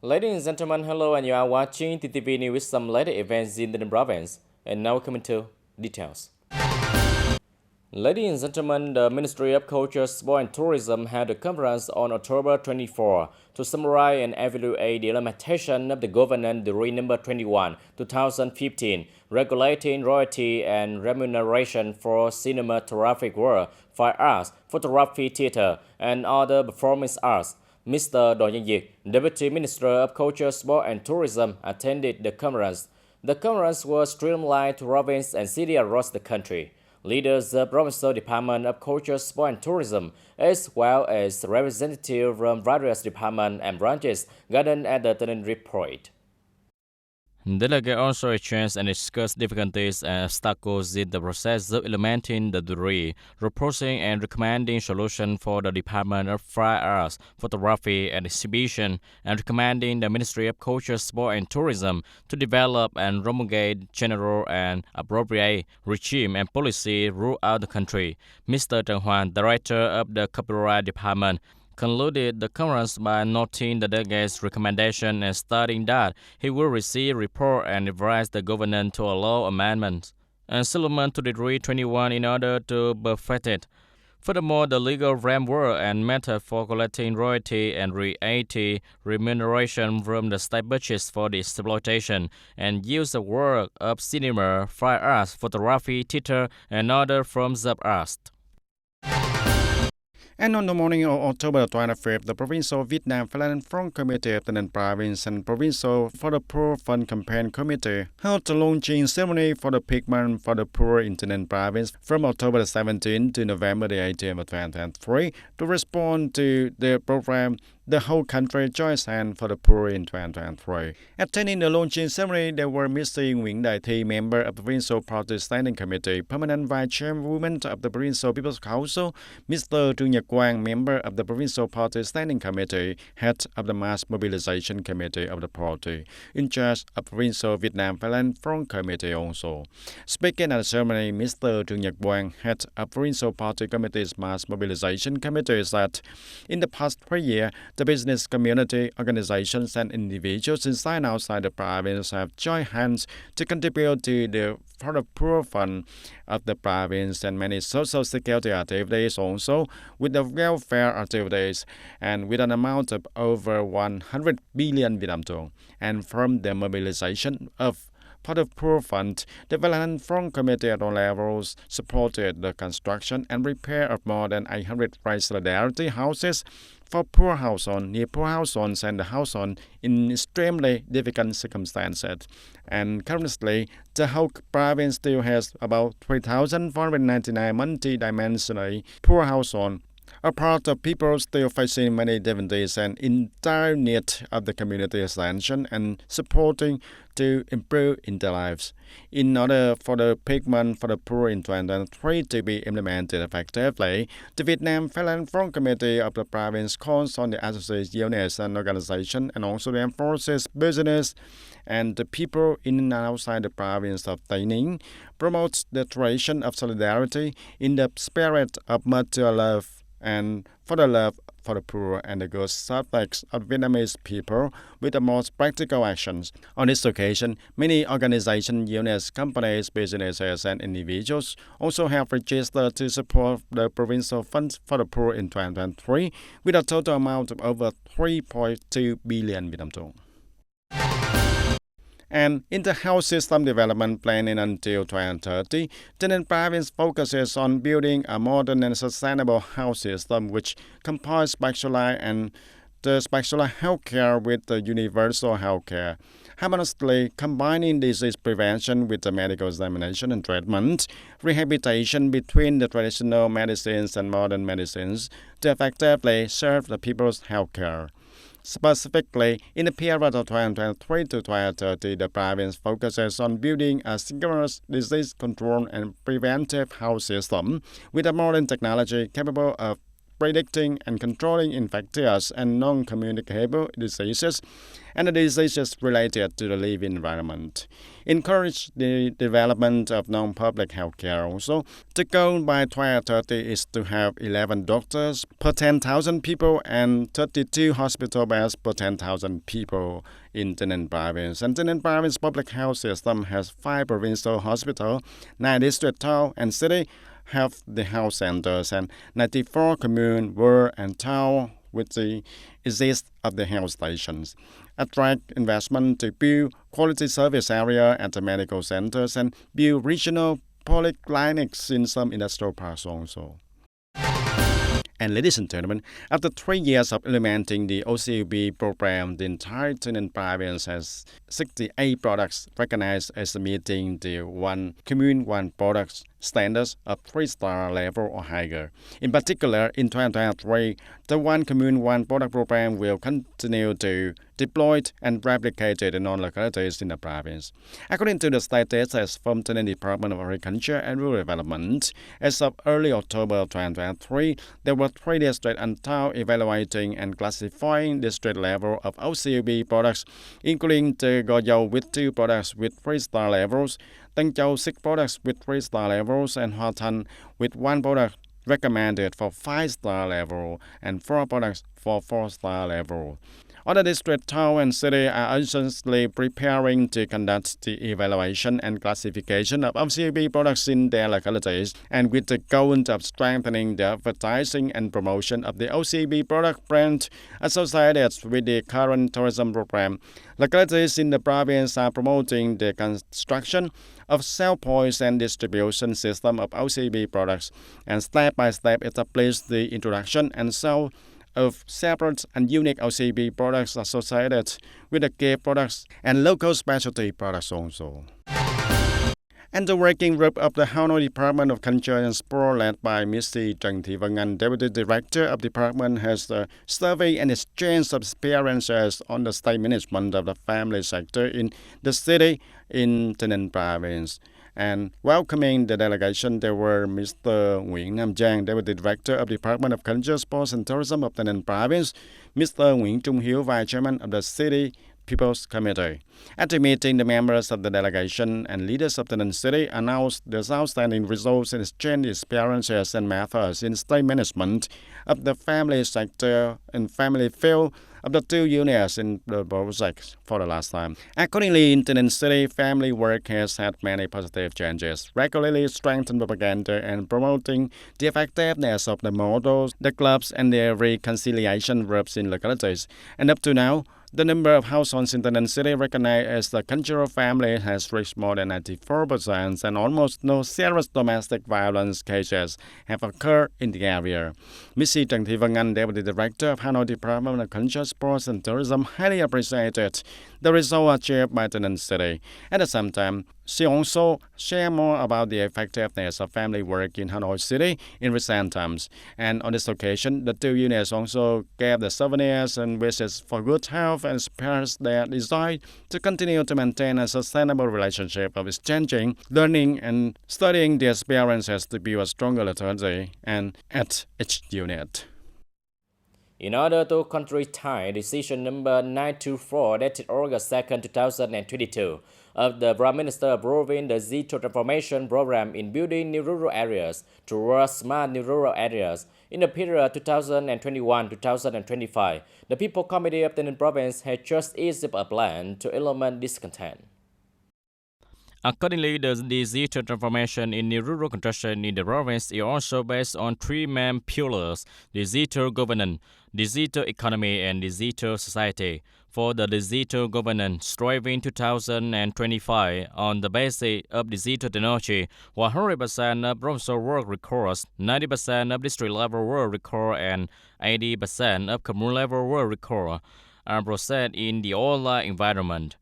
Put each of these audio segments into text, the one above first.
Ladies and gentlemen, hello, and you are watching TTV News with some latest events in the province. And now coming to details. Ladies and gentlemen, the Ministry of Culture, Sport and Tourism held a conference on October 24 to summarize and evaluate the implementation of the Governance Decree number 21, 2015, regulating royalty and remuneration for cinematographic work, fine arts, photography, theater, and other performance arts. Mr. Do Nhân-Diệt, Deputy Minister of Culture, Sport and Tourism, attended the conference. The conference was streamlined to province and city across the country. Leaders of Provincial Department of Culture, Sport and Tourism, as well as representatives from various departments and branches, gathered at the TayNinhTV report. Delegates also exchanged and discussed difficulties and obstacles in the process of implementing the decree, proposing and recommending solutions for the Department of Fine Arts, Photography and Exhibition, and recommending the Ministry of Culture, Sport and Tourism to develop and promulgate general and appropriate regime and policy throughout the country. Mr. Trần Hoàn, Director of the Copyright Department, concluded the conference by noting the delegate's recommendation and stating that he will receive report and advise the government to allow amendments and supplement to Decree 21 in order to perfect it. Furthermore, the legal framework and method for collecting royalty and royalty remuneration from the state budget for the exploitation and use of work of cinema, fine arts, photography, theater, and other forms of art. And on the morning of October 25th, the Provincial Vietnam Philanthropic Committee of the Province and Provincial for the Poor Fund Campaign Committee held the launching ceremony for the Pigment for the Poor in the Province from October 17 to November 18 of 2023 to respond to the program The Whole Country Joins Hands for the Poor in 2023. Attending the launching ceremony, there were Mr. Nguyễn Đại Thi, member of the Provincial Party Standing Committee, permanent vice chairwoman of the Provincial People's Council, Mr. Trương Nhật Quang, member of the Provincial Party Standing Committee, head of the Mass Mobilization Committee of the party, in charge of Provincial Vietnam Philanthropic Committee also. Speaking at the ceremony, Mr. Trương Nhật Quang, head of Provincial Party Committee's Mass Mobilization Committee, said, in the past 3 years, the business community, organizations, and individuals inside and outside the province have joined hands to contribute to the For the Poor Fund of the province and many social security activities also, with the welfare activities, and with an amount of over 100 billion Vietnam dong. And from the mobilization of For the Poor Fund, the Philanthropic Committee at all levels supported the construction and repair of more than 800 price solidarity houses for poor households, near poor households, and the households in extremely difficult circumstances. And currently, the whole province still has about 3,499 multi-dimensionally poor households, a part of people still facing many difficulties and in dire need of the community attention and supporting to improve in their lives. In order for the Pigment for the Poor in 2023 to be implemented effectively, the Vietnam Philanthropic Committee of the province calls on the associated units and organizations and also the enforces business and the people in and outside the province of Tây Ninh, promotes the tradition of solidarity in the spirit of mutual love and for the love for the poor and the good subjects of Vietnamese people with the most practical actions. On this occasion, many organizations, units, companies, businesses, and individuals also have registered to support the Provincial Fund for the Poor in 2023 with a total amount of over 3.2 billion Vietnam dong. And in the health system development planning until 2030, Tây Ninh province focuses on building a modern and sustainable health system which combines specialized and the specialized healthcare with the universal healthcare, harmoniously combining disease prevention with the medical examination and treatment, rehabilitation between the traditional medicines and modern medicines to effectively serve the people's healthcare. Specifically, in the period of 2023 to 2030, the province focuses on building a synchronous disease control and preventive health system with a modern technology capable of predicting and controlling infectious and non-communicable diseases and the diseases related to the living environment. Encourage the development of non-public healthcare also. The goal by 2030 is to have 11 doctors per 10,000 people and 32 hospital beds per 10,000 people in TayNinhTV province. And TayNinhTV province public health system has 5 provincial hospitals, 9 district town and city have the health centers, and 94 commune, ward and town with the exist of the health stations. Attract investment to build quality service area at the medical centers and build regional polyclinics in some industrial parks also. And ladies and gentlemen, after 3 years of implementing the OCUB program, the entire TayNinhTV province has 68 products recognized as meeting the One Commune One Products standards of 3-star level or higher. In particular, in 2023, the One Commune One Product program will continue to deploy and replicate in non-localities in the province. According to the statistics from the Department of Agriculture and Rural Development, as of early October 2023, there were 3 districts and towns evaluating and classifying district level of OCUB products, including the Goyou with 2 products with 3-star levels, Tân Châu 6 products with 3-star levels, and Hoa Thanh with 1 product recommended for 5-star level and 4 products for 4-star level. Other district, town, and city are urgently preparing to conduct the evaluation and classification of OCUB products in their localities, and with the goal of strengthening the advertising and promotion of the OCUB product brand associated with the current tourism program. Localities in the province are promoting the construction of sale points and distribution system of OCUB products, and step by step establish the introduction and sale of separate and unique OCUB products associated with the key products and local specialty products also. And the working group of the Hanoi Department of Culture and Sport, led by Mrs. Trần Thị Vân Anh, Deputy Director of the Department, has surveyed and exchanged experiences on the state management of the family sector in the city in TayNinhTV province. And welcoming the delegation, there were Mr. Nguyễn Nam Giang, Deputy Director of the Department of Culture, Sports and Tourism of TayNinhTV province, Mr. Nguyễn Trung Hiếu, Vice Chairman of the City People's Committee. At the meeting, the members of the delegation and leaders of TayNinhTV City announced the outstanding results and exchanged experiences and methods in state management of the family sector and family field of the 2 units in the project for the last time. Accordingly, in TayNinhTV City, family work has had many positive changes, regularly strengthened propaganda and promoting the effectiveness of the models, the clubs, and their reconciliation groups in localities. And up to now, the number of households in TayNinhTV City recognized as the cultural family has reached more than 94%, and almost no serious domestic violence cases have occurred in the area. Mrs. Trần Thị Vân Anh, Deputy Director of Hanoi Department of Culture, Sports and Tourism, highly appreciated the result achieved by TayNinhTV City. At the same time, she also shared more about the effectiveness of family work in Hanoi City in recent times. And on this occasion, the 2 units also gave the souvenirs and wishes for good health and expressed their desire to continue to maintain a sustainable relationship of exchanging, learning, and studying the experiences to build a stronger loyalty and at each unit. In order to country-tie decision number 924 dated August 2nd, 2022 of the Prime Minister approving the digital transformation program in building new rural areas towards smart new rural areas in the period 2021-2025, the People Committee of TayNinhTV Province has just issued a plan to implement this content. Accordingly, the digital transformation in the rural construction in the province is also based on 3 main pillars: digital governance, digital economy, and digital society. For the digital governance, striving 2025 on the basis of digital technology, 100% of provincial work records, 90% of district-level work record, and 80% of commune-level work record are processed in the online environment.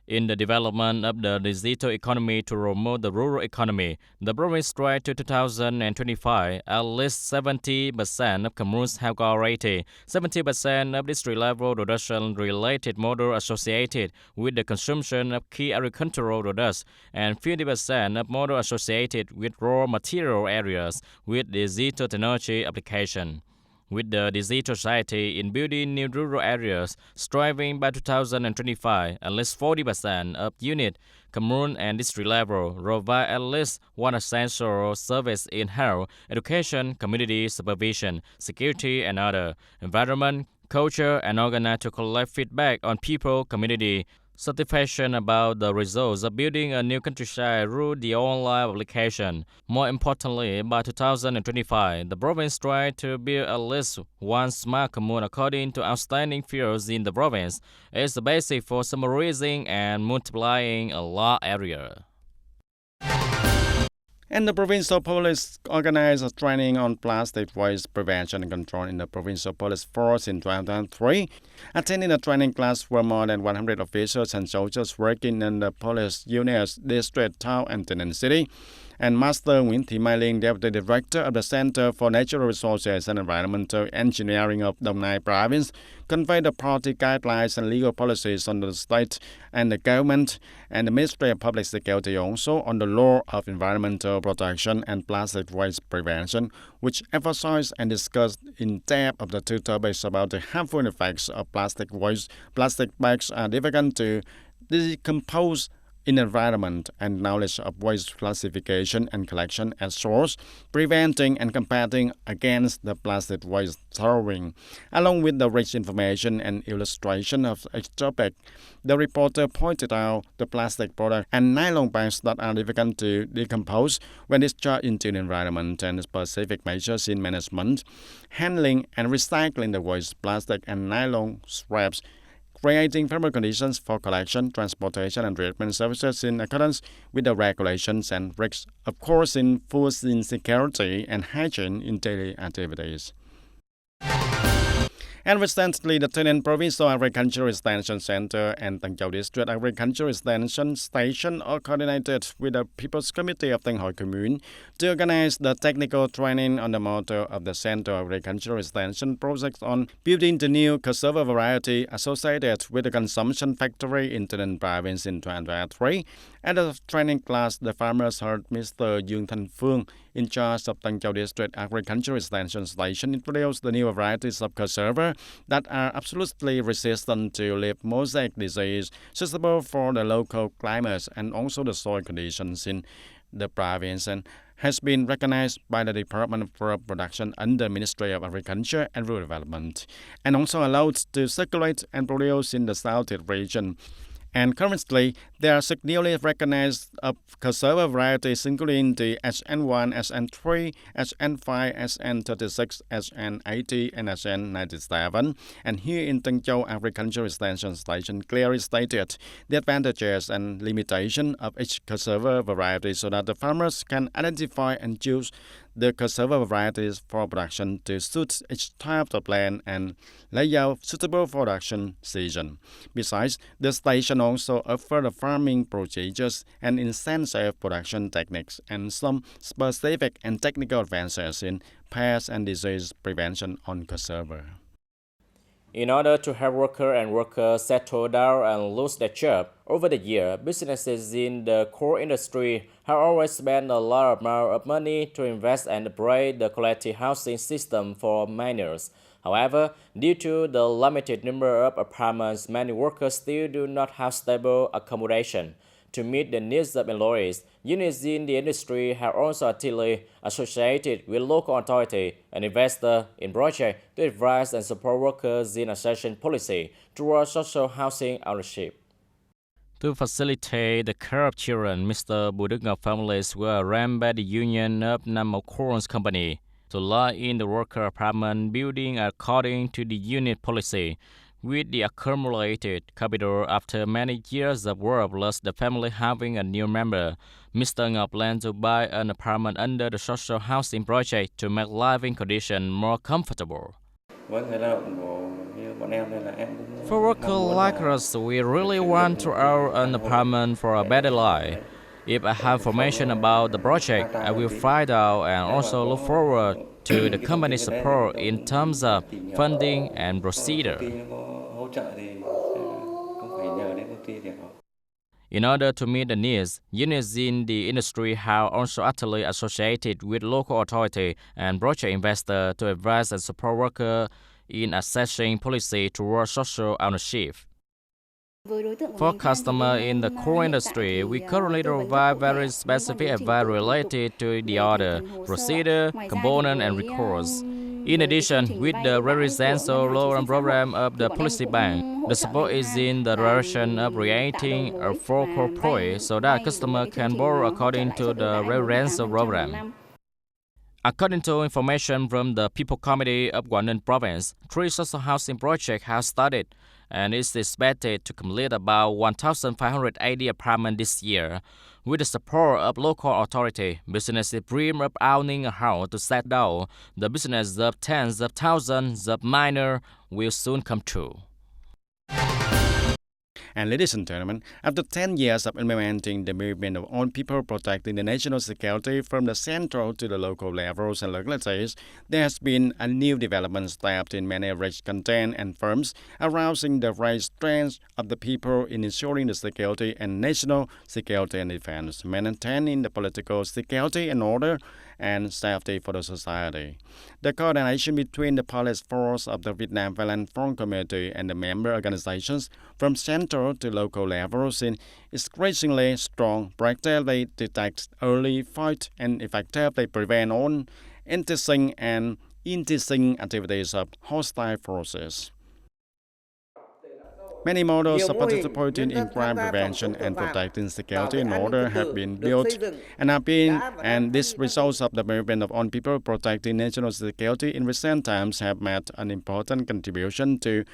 In the development of the digital economy to promote the rural economy, the province strives to 2025, at least 70% of communes have already, 70% of district-level production-related model associated with the consumption of key agricultural products, and 50% of model associated with raw material areas with digital technology application. with the digital society in building new rural areas, striving by 2025 at least 40% of unit, commune and district level provide at least one essential service in health, education, community supervision, security, and other, environment, culture, and organize to collect feedback on people, community, satisfaction about the results of building a new countryside through the online application. More importantly, by 2025, the province tried to build at least one smart commune according to outstanding fields in the province. It's the basic for summarizing and multiplying a large area. And the provincial police organized a training on plastic waste prevention and control in the provincial police force in 2003. Attending the training class were more than 100 officers and soldiers working in the police units, district, town, and tenant city. And Master Nguyễn Thị Mai Liên, Deputy Director of the Center for Natural Resources and Environmental Engineering of Đồng Nai Province, conveyed the party guidelines and legal policies on the state and the government and the Ministry of Public Security also on the law of environmental protection and plastic waste prevention, which emphasized and discussed in depth of the two topics about the harmful effects of plastic waste. Plastic bags are difficult to decompose in environment and knowledge of waste classification and collection at source, preventing and combating against the plastic waste throwing. Along with the rich information and illustration of each topic, the reporter pointed out the plastic product and nylon bags that are difficult to decompose when discharged into the environment and specific measures in management, handling and recycling the waste plastic and nylon scraps, creating favorable conditions for collection, transportation, and treatment services in accordance with the regulations and risks, of course, in food insecurity and hygiene in daily activities. And recently, the TayNinhTV Provincial Agricultural Extension Center and Tân Châu District Agricultural Extension Station are coordinated with the People's Committee of Tân Hội Commune to organize the technical training on the motto of the Center Agricultural Extension project on building the new cassava variety associated with the consumption factory in TayNinhTV Province in 2023. At the training class, the farmers heard Mr. Dương Thanh Phương, in charge of Tân Châu District Agricultural Extension Station, introduce the new varieties of cassava that are absolutely resistant to leaf mosaic disease, suitable for the local climate and also the soil conditions in the province, and has been recognized by the Department for Production under Ministry of Agriculture and Rural Development, and also allowed to circulate and produce in the southeast region. And currently, there are 6 newly recognized cassava varieties, including the SN1, SN3, SN5, SN36, SN80, and SN97. And here in Tân Châu Agricultural Extension Station clearly stated the advantages and limitation of each cassava variety so that the farmers can identify and choose the cassava varieties for production to suit each type of land and layout suitable for production season. Besides, the station also offers the farming procedures and intensive production techniques and some specific and technical advances in pest and disease prevention on cassava. In order to help workers settle down and lose their job, over the year, businesses in the core industry have always spent a large amount of money to invest and upgrade the collective housing system for minors. However, due to the limited number of apartments, many workers still do not have stable accommodation. To meet the needs of employees, units in the industry have also actively associated with local authority and investors in projects to advise and support workers in accession policy towards social housing ownership. To facilitate the care of children, Mr. Bùi Đức Ngọc families were arranged by the Union of Nam Corns Company to lie in the worker apartment building according to the unit policy. With the accumulated capital after many years of work plus the family having a new member, Mr. Ngọc plans to buy an apartment under the social housing project to make living conditions more comfortable. For workers like us, we really want to own an apartment for a better life. If I have information about the project, I will find out and also look forward to the company's support in terms of funding and procedure. In order to meet the needs, unions in the industry have also actively associated with local authority and project investors to advise and support workers in assessing policy towards social ownership. For customers in the core industry, we currently provide very specific advice related to the order, procedure, component, and recourse. In addition, with the residential loan program of the Policy Bank, the support is in the direction of creating a focal point so that customers can borrow according to the residential program. According to information from the People Committee of Quảng Ninh Province, 3 social housing projects have started and is expected to complete about 1,580 apartments this year. With the support of local authority, businesses dream of owning a house to settle. The business of tens of thousands of miners will soon come true. And ladies and gentlemen, after 10 years of implementing the movement of all people protecting the national security from the central to the local levels and localities, there has been a new development step in many rich content and firms, arousing the raised strength of the people in ensuring the security and national security and defense, maintaining the political security and order and safety for the society. The coordination between the police force of the Vietnam Violent Front Committee and the member organizations from central to local levels is increasingly strong, proactively detect early, fight, and effectively prevent all interesting and interesting activities of hostile forces. Many models of participating in crime prevention and protecting security and order have been built and these results of the movement of all people protecting national security in recent times have made an important contribution to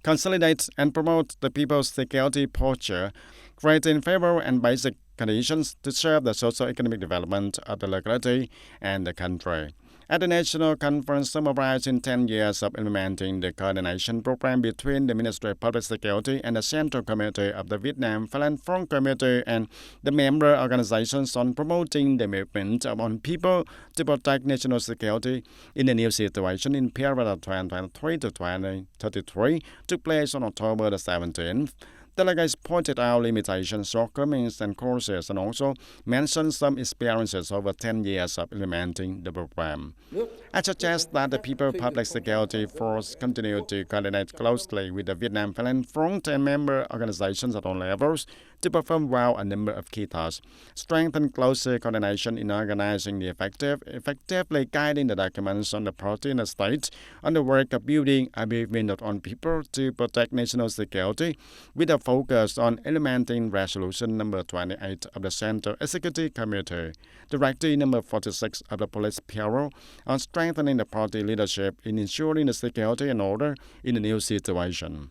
consolidate and promote the people's security posture, creating favorable and basic conditions to serve the socio-economic development of the locality and the country. At the National Conference summarizing 10 years of implementing the coordination program between the Ministry of Public Security and the Central Committee of the Vietnam Violent Front Committee and the member organizations on promoting the movement of all people to protect national security in the new situation in period of 2023 to 2033 took place on October the 17th. Delegates pointed out limitations, shortcomings, and courses, and also mentioned some experiences over 10 years of implementing the program. I suggest that the People Public Security Force continue to coordinate closely with the Vietnam Violent Front and member organizations at all levels to perform well a number of key tasks, strengthen closer coordination in organizing the effectively guiding the documents on the party and the state on the work of building a movement of all people to protect national security with a focus on implementing Resolution number 28 of the Central Executive Committee, Directive number 46 of the Police Bureau on strengthening the party leadership in ensuring the security and order in the new situation.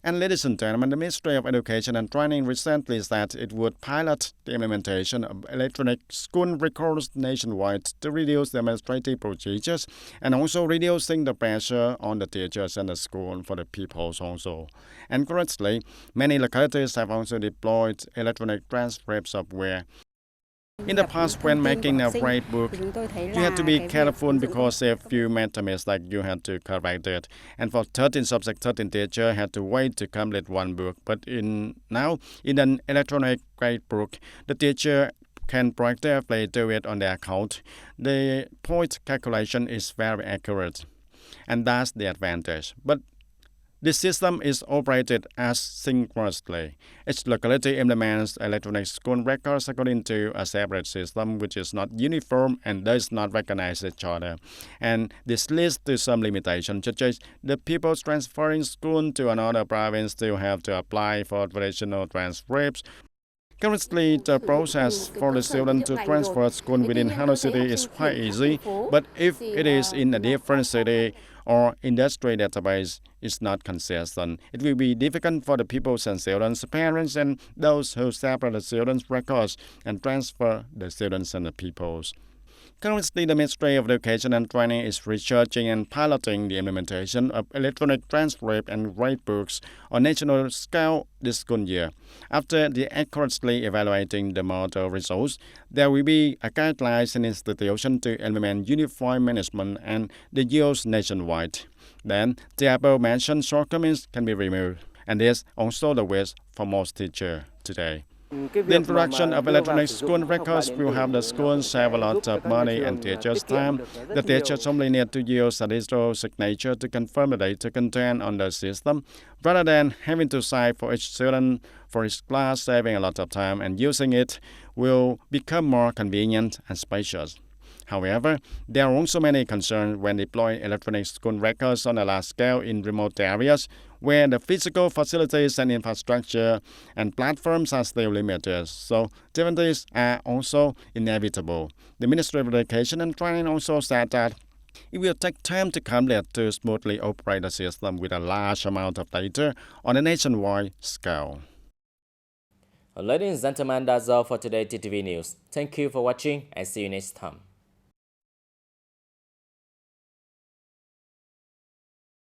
And ladies and gentlemen, the Ministry of Education and Training recently said it would pilot the implementation of electronic school records nationwide to reduce the administrative procedures and also reducing the pressure on the teachers and the school for the pupils also. And currently, many localities have also deployed electronic transcript software. In the past, when making a grade book, you had to be careful because if you made a mistake, you had to correct it. And for 13 subjects, 13 teachers had to wait to complete one book. But now, in an electronic grade book, the teacher can proactively do it on their account. The point calculation is very accurate, and that's the advantage. But this system is operated asynchronously. Each locality implements electronic school records according to a separate system which is not uniform and does not recognize each other. And this leads to some limitations, such as the people transferring school to another province still have to apply for traditional transcripts. Currently, the process for the student to transfer school within Hanoi City is quite easy, but if it is in a different city or industry database is not consistent, it will be difficult for the pupils and students, parents, and those who separate the students' records and transfer the students and the pupils. Currently, the Ministry of Education and Training is researching and piloting the implementation of electronic transcript and grade books on national scale this school year. After accurately evaluating the model results, there will be a guidelines and institution to implement uniform management and the use nationwide. Then, the above-mentioned shortcomings can be removed. and is also the way for most teachers today. The introduction of electronic school records will help the schools save a lot of money and teachers' time. The teachers only need to use a digital signature to confirm the data content on the system, rather than having to sign for each student for each class, saving a lot of time, and using it will become more convenient and spacious. However, there are also many concerns when deploying electronic school records on a large scale in remote areas where the physical facilities and infrastructure and platforms are still limited, so difficulties are also inevitable. The Ministry of Education and Training also said that it will take time to complete to smoothly operate a system with a large amount of data on a nationwide scale. Ladies and gentlemen, that's all for today TTV News. Thank you for watching and see you next time.